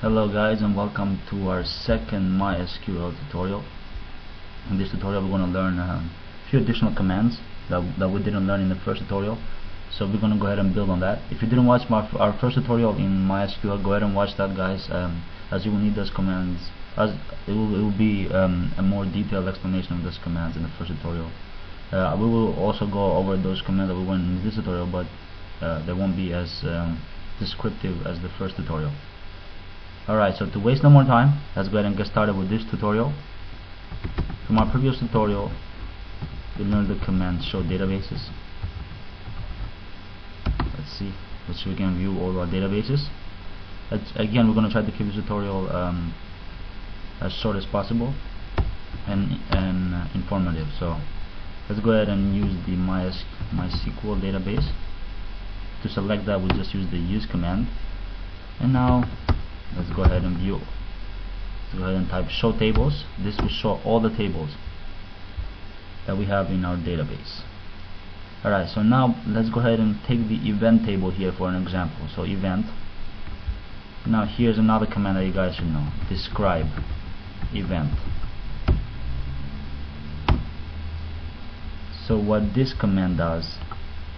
Hello guys, and welcome to our second MySQL tutorial. In this tutorial we're going to learn a few additional commands that we didn't learn in the first tutorial. So we're going to go ahead and build on that. If you didn't watch our first tutorial in MySQL, go ahead and watch that, guys, as you will need those commands. As it will be a more detailed explanation of those commands in the first tutorial. We will also go over those commands that we went in this tutorial, but they won't be as descriptive as the first tutorial. Alright, so to waste no more time, let's go ahead and get started with this tutorial. From our previous tutorial, we learned the command show databases. Let's see, so we can view all our databases. Again, we're going to try to keep this tutorial as short as possible and informative. So let's go ahead and use the MySQL database. To select that, we just use the use command. And now let's go ahead and view. Let's go ahead and type show tables. This will show all the tables that we have in our database. Alright, so now let's go ahead and take the event table here for an example. So event. Now here's another command that you guys should know. Describe event. So what this command does,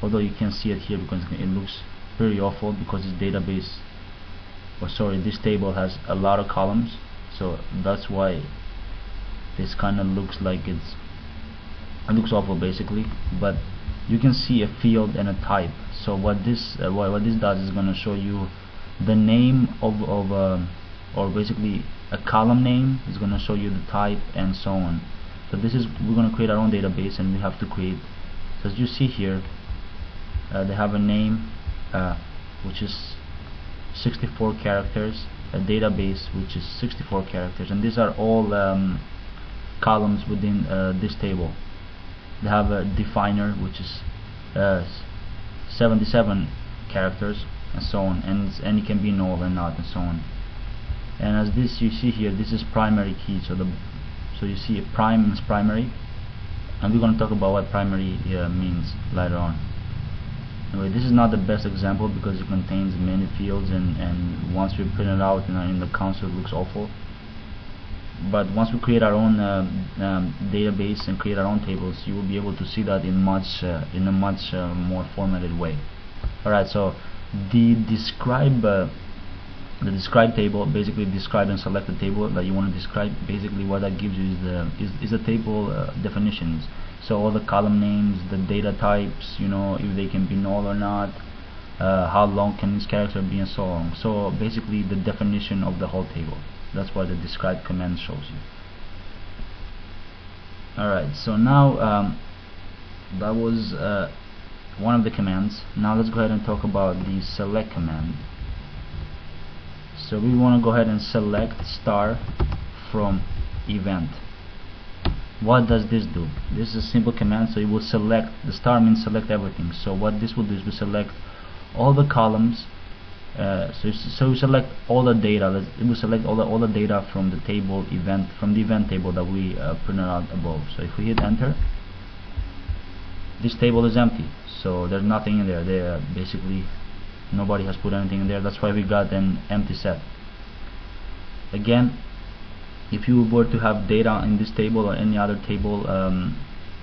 although you can't see it here because it looks pretty awful because this database, this table has a lot of columns, so that's why this kind of looks like it looks awful basically. But you can see a field and a type. So what this does is going to show you the name of or basically a column name is going to show you the type and so on. So this is, we're going to create our own database, and we have to create, so as you see here, they have a name which is 64 characters, a database which is 64 characters, and these are all columns within this table. They have a definer which is 77 characters and so on, and it can be null or not and so on. And as this you see here, this is primary key, so you see a prime means primary, and we're going to talk about what primary means later on. Anyway, this is not the best example because it contains many fields, and once we print it out in the console it looks awful. But once we create our own database and create our own tables, you will be able to see that in a much more formatted way. Alright, so the describe table basically describe and select the table that you want to describe. Basically what that gives you is the table definitions. So all the column names, the data types, if they can be null or not, how long can this character be, and so on. So basically the definition of the whole table. That's what the describe command shows you. Alright, so now that was one of the commands. Now let's go ahead and talk about the select command. So we want to go ahead and select star from event. What does this do? This is a simple command, so it will select, the star means select everything. So what this will do is we select all the columns, so we select all the data. It will select all the data from the table event, from the event table that we printed out above. So if we hit enter, this table is empty, so there's nothing in there. Basically nobody has put anything in there. That's why we got an empty set. Again, if you were to have data in this table or any other table,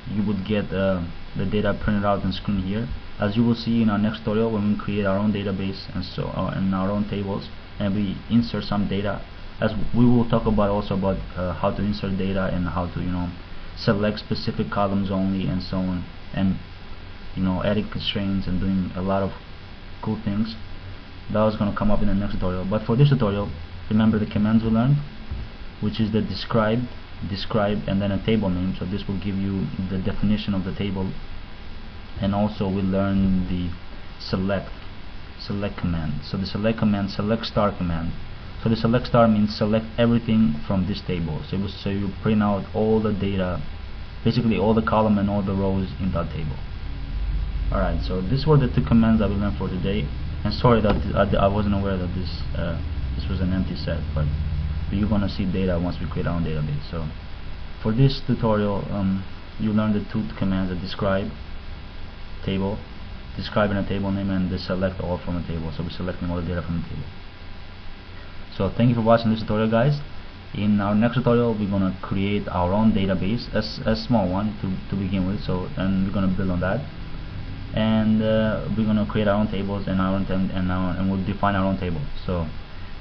you would get the data printed out on screen here. As you will see in our next tutorial, when we create our own database and our own tables, and we insert some data, as we will talk about also about how to insert data and how to select specific columns only and so on, and adding constraints and doing a lot of cool things. That was going to come up in the next tutorial. But for this tutorial, remember the commands we learned, which is the describe, and then a table name. So this will give you the definition of the table, and also we learn the select command. So the select command, select star command. So the select star means select everything from this table. So you print out all the data, basically all the column and all the rows in that table. Alright, so these were the two commands that we learned for today. And sorry that I wasn't aware that this was an empty set, but you're gonna see data once we create our own database. So for this tutorial, you learned the two commands: the describe table, describing a table name, and the select all from a table. So we're selecting all the data from the table. So thank you for watching this tutorial, guys. In our next tutorial, we're gonna create our own database, a small one to begin with. So, and we're gonna build on that, and we're gonna create our own tables and and we'll define our own table. So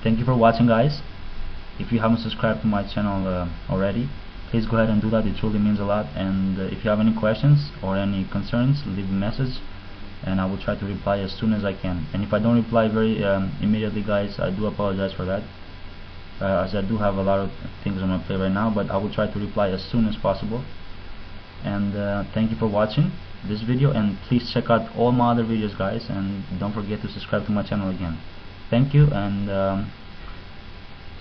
thank you for watching, guys. If you haven't subscribed to my channel already, please go ahead and do that. It truly means a lot. And if you have any questions or any concerns, leave a message and I will try to reply as soon as I can. And if I don't reply very immediately, guys, I do apologize for that, as I do have a lot of things on my plate right now, but I will try to reply as soon as possible. And thank you for watching this video, and please check out all my other videos, guys, and don't forget to subscribe to my channel again. Thank you. And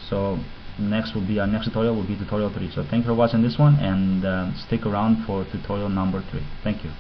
so next will be our next tutorial will be tutorial 3. So thank you for watching this one, and stick around for tutorial number 3. Thank you.